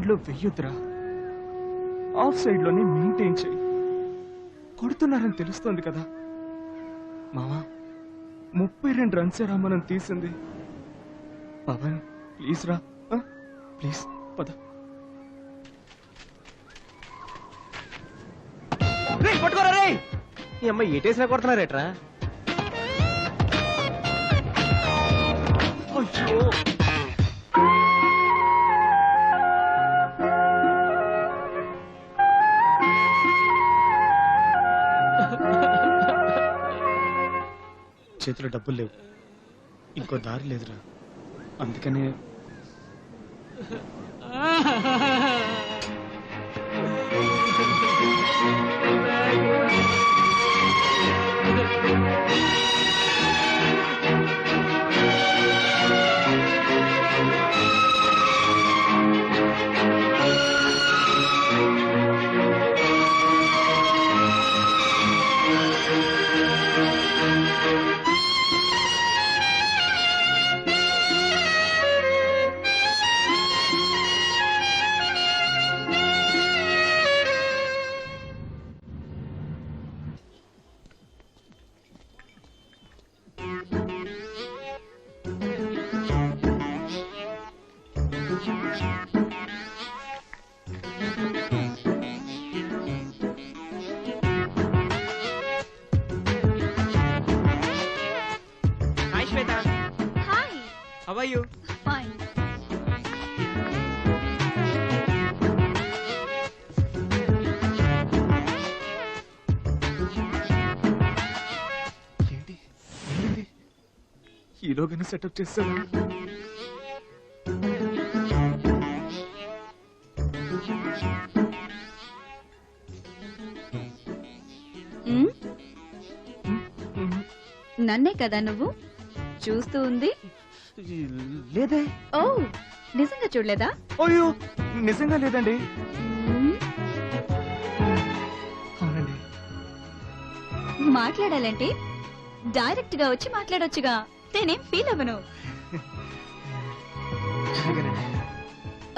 Side లో వెయ్యొద్దురా, of side లోనే maintain చేయి. కొడుతున్నారని తెలుస్తోంది కదా మావా. 32 రన్సే రా మనం తీసింది. పవన్ ప్లీజ్ రా, ప్లీజ్ పద. పట్టుకోరా రే. ఈ అమ్మాయి ఏటేసినా కొడుతున్నారేట్రా. అయ్యో చేతిలో డబ్బులు లేవు, ఇంకో దారి లేదురా. అందుకనే How are you? Fine. ఏంటి హీరోగానే సెటప్ చేస్తావా? నన్నే కదా నువ్వు చూస్తూ ఉంది? లేదే. ఓ నిజంగా చూడలేదా? అయ్యో నిజంగా లేదండి. అవునండి. మాట్లాడాలంటే డైరెక్ట్ గా వచ్చి మాట్లాడొచ్చుగా, నేనేం ఫీల్ అవ్వను.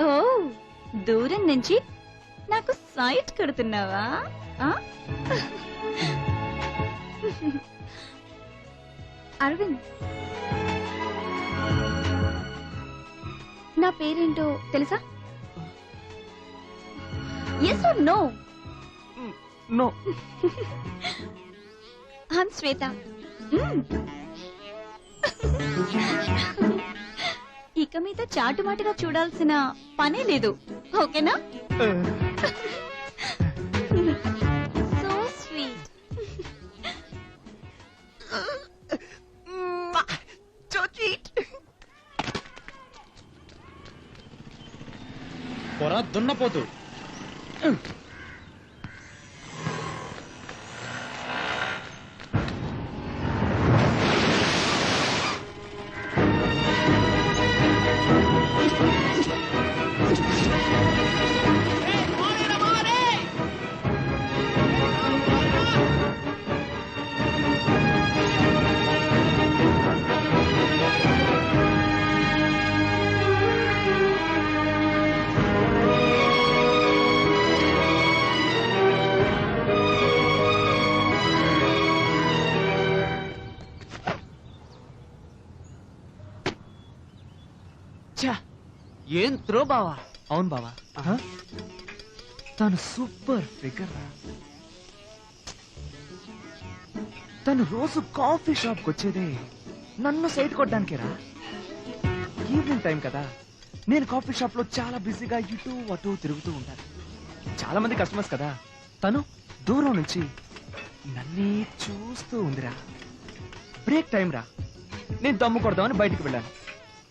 ఓ దూరం నుంచి నాకు సైట్ కడుతున్నావా? అరవింద్, నా పేరేంటో తెలుసా? Yes or no? No. I'm Shweta. ఇక మీద చాటుమాటుగా చూడాల్సిన పనే లేదు, ఓకేనా? So sweet. పొర దున్నపోతు. ఏం త్రో బావా? అవును బావా, తను సూపర్ ఫిగర్ రా. తను రోజు కాఫీ షాప్ కి వచ్చేదే నన్ను సైట్ కొట్టడానికే రా. ఈవినింగ్ టైం కదా, నేను కాఫీ షాప్ లో చాలా బిజీగా ఇటు అటు తిరుగుతూ ఉంటాను. చాలా మంది కస్టమర్స్ కదా, తను దూరం నుంచి నన్నే చూస్తూ ఉందిరా. బ్రేక్ టైం రా, నేను దమ్ము కొడదామని బయటికి వెళ్ళాను.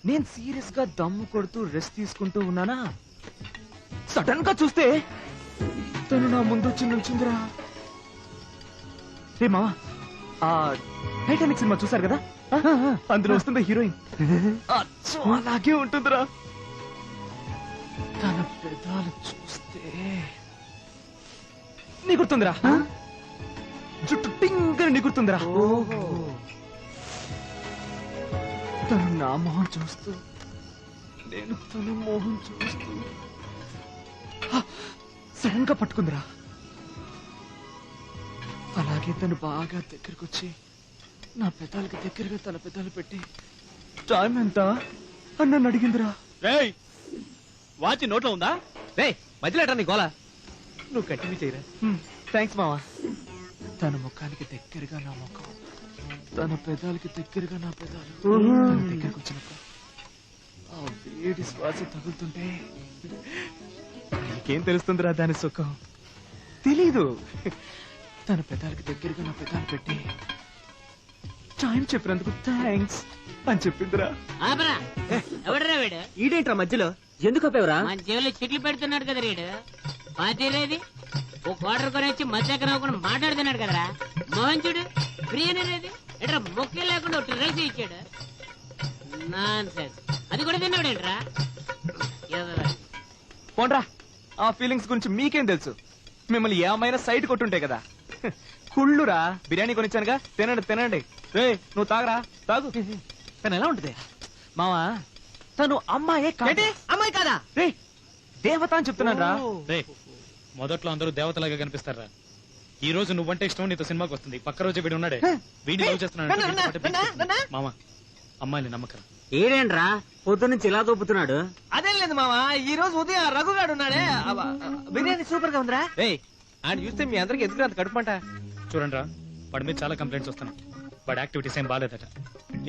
నేను సీరియస్ గా దమ్ము కొడుతూ రెస్ట్ తీసుకుంటూ ఉన్నానా, సడన్ గా చూస్తే తను నా ముందు వచ్చి నిల్చుందిరా. రే మావా, ఆ టైటానిక్ సినిమా చూసారు కదా, అందులో వస్తుంది హీరోయిన్, అలాగే ఉంటుందిరా. తన పెదాలు చూస్తే నిగురుతుందిరా, జుట్టు టింగని నిగురుతుందిరా. తను నా మొహం చూస్తూ, నేను తన మొహం చూస్తూ సడన్ గా పట్టుకుందిరా. అలాగే తను బాగా దగ్గరకు వచ్చి నా పెదాలకి దగ్గరగా తన పెదాలు పెట్టి టైం ఎంత అని నన్ను అడిగిందిరా. రేయ్ వాచ్ నోట్లో ఉందా? రే మధ్యలో నీ గోలా నువ్వు కంటిన్యూ చేయరా. థ్యాంక్స్ మావా. తన ముఖానికి దగ్గరగా నా ముఖం, తన పెదాలకి దగ్గరగా నా పెదాలు తన దగ్గరకు వచ్చినప్పుడు ఆ వేడి శ్వాస తగులుతుంటే నీకేం తెలుస్తుందిరా దాని సుఖం? తెలీదు. తన పెదాలకి దగ్గరగా నా పెదాలు పెట్టి టైం చెప్పినందుకు థ్యాంక్స్ అని చెప్పిందిరా. ఆపరా ఎవడరా వీడు? ఈడేంట్రా మధ్యలో ఎందుకు ఆపేవరా? మన చెవులు చెట్లు పెడుతున్నాడు కదా వీడు. పాతీరేది ఓ క్వార్టర్ కొని వచ్చి మధ్య నవ్వకుండా మాట్లాడుతున్నాడు కదరా. మోహన్ చూడు బిర్యానీ ఎట్రా మొక్కే లేకుండా ఒకటి రైస్ ఇచ్చాడు. నాన్సెన్స్. అది కూడా తిన్నాడు ఏంట్రా? పోండ్రా, ఆ ఫీలింగ్స్ గురించి మీకేం తెలుసు? మిమ్మల్ని ఏమైనా సైడ్ కొట్టుంటే కదా. కుళ్ళురా, బిర్యానీ కొనిచ్చానుగా, తినండి తినండి. రే నువ్వు తాగరా, తాగు. తను ఎలా ఉంటుంది మావా? తను అమ్మాయే కాదు. అమ్మాయి కాదా? రే దేవత అని చెప్తున్నాను రా. రే మొదట్లో అందరూ దేవతలాగా కనిపిస్తారా. ఈ రోజు నువ్వంటే ఇష్టం, నీతో సినిమాకి వస్తుంది. పక్క రోజు వీడు ఉన్నాడే, వీడిని లవ్ చేస్తున్నాడు. మామ అమ్మాయిని నమ్మకం. ఏడేంట్రా పొద్దు నుంచి ఇలా దూపుతున్నాడు? అదేం లేదు మావా, ఈ రోజు ఉదయం రఘుగాడు ఉన్నాడే, బిర్యానీ సూపర్ గా ఉందిరా. రే ఆయన చూస్తే మీ అందరికి ఎందుకు అంత కడుపుంట? చూడండి రా, వాడి మీద చాలా కంప్లైంట్స్ వస్తున్నాయి. వాడి యాక్టివిటీస్ ఏం బాగాలేదట.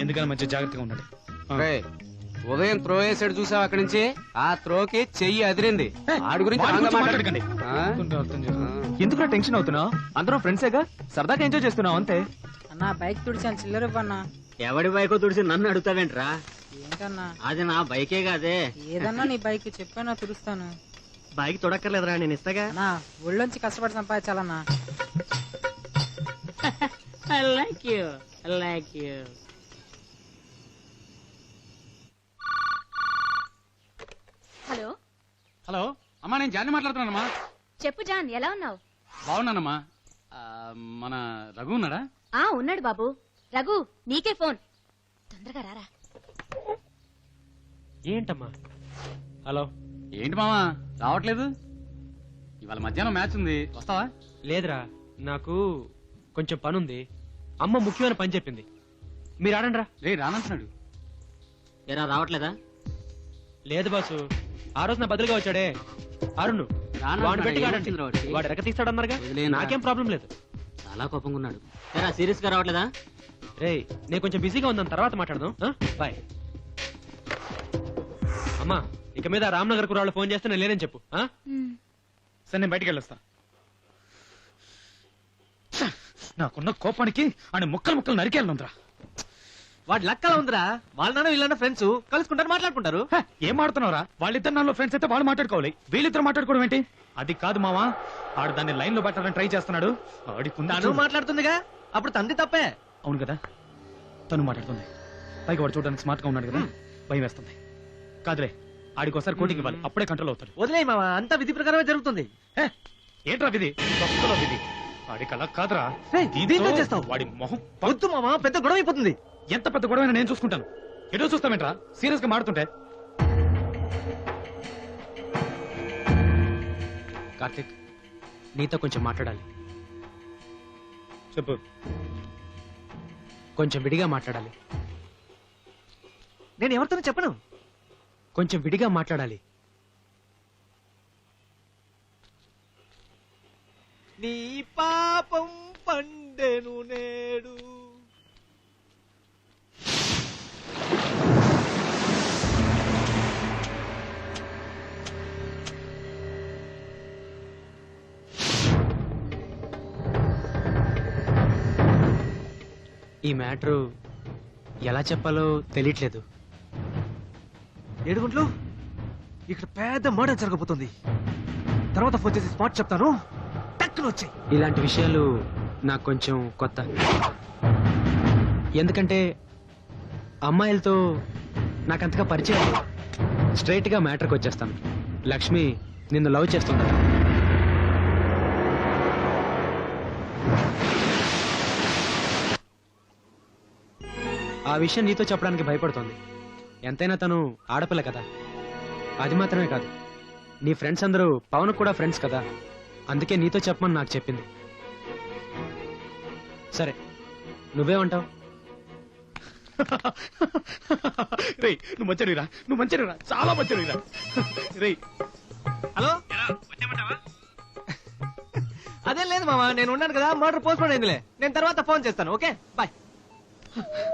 ఎందుకని మంచి జాగ్రత్తగా ఉన్నాడు. ఉదయం త్రో వేసాడు చూసావు అక్కడి నుంచి, ఆ త్రోకి చెయ్యి అదిరింది. ఆడి గురించి వాడి రాంగా గురించి మాట్లాడకండి. మాట్లాడకండి. అర్థం చేసుకో. ఎందుకు టెన్షన్ అవుతున్నావు? అందరం ఫ్రెండ్సేగా, సరదాగా ఎంజాయ్ చేస్తున్నావు అంతే. అన్నా బైక్ తుడిచాను, చిల్లర ఇవ్వన్నా. ఎవడి బైకో తుడిచి నన్ను అడుగుతావేంట్రా? ఏంటన్నా? అది నా బైకే కాదే. ఏదన్నా నీ బైక్ చెప్పానా తుడుస్తాను. బైక్ తొడక్కర్లేదురా, నేను ఇస్తాగా. అన్నా ఒళ్ళొంచి కష్టపడి సంపాదించాలన్నా. I like you, I like you. Hello hello అమ్మా, నేను జాన్ని మాట్లాడుతున్నానమ్మా. చెప్పు జాన్, ఎలా ఉన్నావు? బాగున్నానమ్మా. మన రఘు ఉన్నాడా? ఉన్నాడు బాబు. రఘు నీకే ఫోన్, తొందరగా రారా. ఏంటమ్మా? హలో. ఏంటి మామా రావట్లేదు? ఇవాళ మధ్యాహ్నం మ్యాచ్ ఉంది, వస్తావా? లేదురా, నాకు కొంచెం పనుంది. అమ్మ ముఖ్యమైన పని చెప్పింది. మీరు ఆడండిరా. రే రానంటున్నాడు. ఎరా రావట్లేదా? లేదు బాసు, ఆ రోజు నా బదులుగా వచ్చాడే అరుణ్, వాడిని పెట్టి ఆడండి. వాడు రెక్క తీస్తాడన్నారుగా, నాకేం ప్రాబ్లం లేదు. చాలా కోపంగా ఉన్నాడు. ఎరా సీరియస్ గా రావట్లేదా? రే నేను కొంచెం బిజీగా ఉందని తర్వాత మాట్లాడదాం. బాయ్. అమ్మా ఇక మీద రామ్నగర్ కురాళ్ళు ఫోన్ చేస్తే నేను లేనని చెప్పు. సరే నేను బయటికి వెళ్ళొస్తా. నాకున్న కోపానికి ఆయన ముక్కలు ముక్కలు నరికేళ్ళుందిరా. వాడు లక్కలా ఉందిరా. వాళ్ళ నాన్న వీళ్ళన్న ఫ్రెండ్స్ కలుసుకుంటారు, మాట్లాడుకుంటారు. ఏం ఆడుతున్నావురా? వాళ్ళిద్దరు నాలో ఫ్రెండ్స్ అయితే వాళ్ళు మాట్లాడుకోవాలి, వీళ్ళిద్దరు మాట్లాడుకోవడం ఏంటి? అది కాదు మావా, ఆడు దాన్ని లైన్ లో పెట్టాలని ట్రై చేస్తున్నాడు. తను మాట్లాడుతుందిగా, అప్పుడు తండ్రి తప్పే. అవును కదా, తను మాట్లాడుతుంది. పైగా వాడు చూడడానికి స్మార్ట్ గా ఉన్నాడు కదా, భయం వేస్తుంది. కాదులే, ఆడికి ఒకసారి కోటింగ్ ఇవ్వాలి, అప్పుడే కంట్రోల్ అవుతాడు. వదిలేయి మావా, అంతా విధి ప్రకారమే జరుగుతుంది. ఏంట్రా విధి? తప్పులో విధి. వాడికి అలా కాదురా. దీంతో చేస్తావు? వాడి మొహం వద్దు మావా, పెద్ద గొడవ అయిపోతుంది. ఎంత పెద్ద గొడవ నేను చూసుకుంటాను. ఎటో చూస్తామేంట్రా? సీరియస్ గా మాడుతుంటే. కార్తిక్, నీతో కొంచెం మాట్లాడాలి. చెప్పు. కొంచెం విడిగా మాట్లాడాలి. నేను ఎవరితోనూ చెప్పను. కొంచెం విడిగా మాట్లాడాలి. నీ పాపం పండెను నేడు. ఈ మ్యాటర్ ఎలా చెప్పాలో తెలియట్లేదు. ఏడుగుంట్లు ఇక్కడ పెద్ద మర్డర్ జరగబోతుంది. తర్వాత ఫోన్ చేసి స్పాట్ చెప్తాను, టక్కున వచ్చాయి. ఇలాంటి విషయాలు నాకు కొంచెం కొత్త. ఎందుకంటే అమ్మాయిలతో నాకంతగా పరిచయం. స్ట్రైట్ గా మ్యాటర్కి వచ్చేస్తాను. లక్ష్మి నిన్ను లవ్ చేస్తుందా? ఆ విషయం నీతో చెప్పడానికి భయపడుతోంది. ఎంతైనా తను ఆడపిల్ల కదా. అది మాత్రమే కాదు, నీ ఫ్రెండ్స్ అందరూ పవన్ కూడా ఫ్రెండ్స్ కదా, అందుకే నీతో చెప్పమని నాకు చెప్పింది. సరే, నువ్వేమంటావు? రేయ్ నువ్వు మంచిరా, నువ్వు మంచిరా, చాలా మంచిరా. రేయ్ హలో, అదేం లేదు మామ, నేను ఉన్నాను కదా. మర్డర్ పోస్ట్ పోన్ అయిందిలే, నేను తర్వాత ఫోన్ చేస్తాను. Okay bye.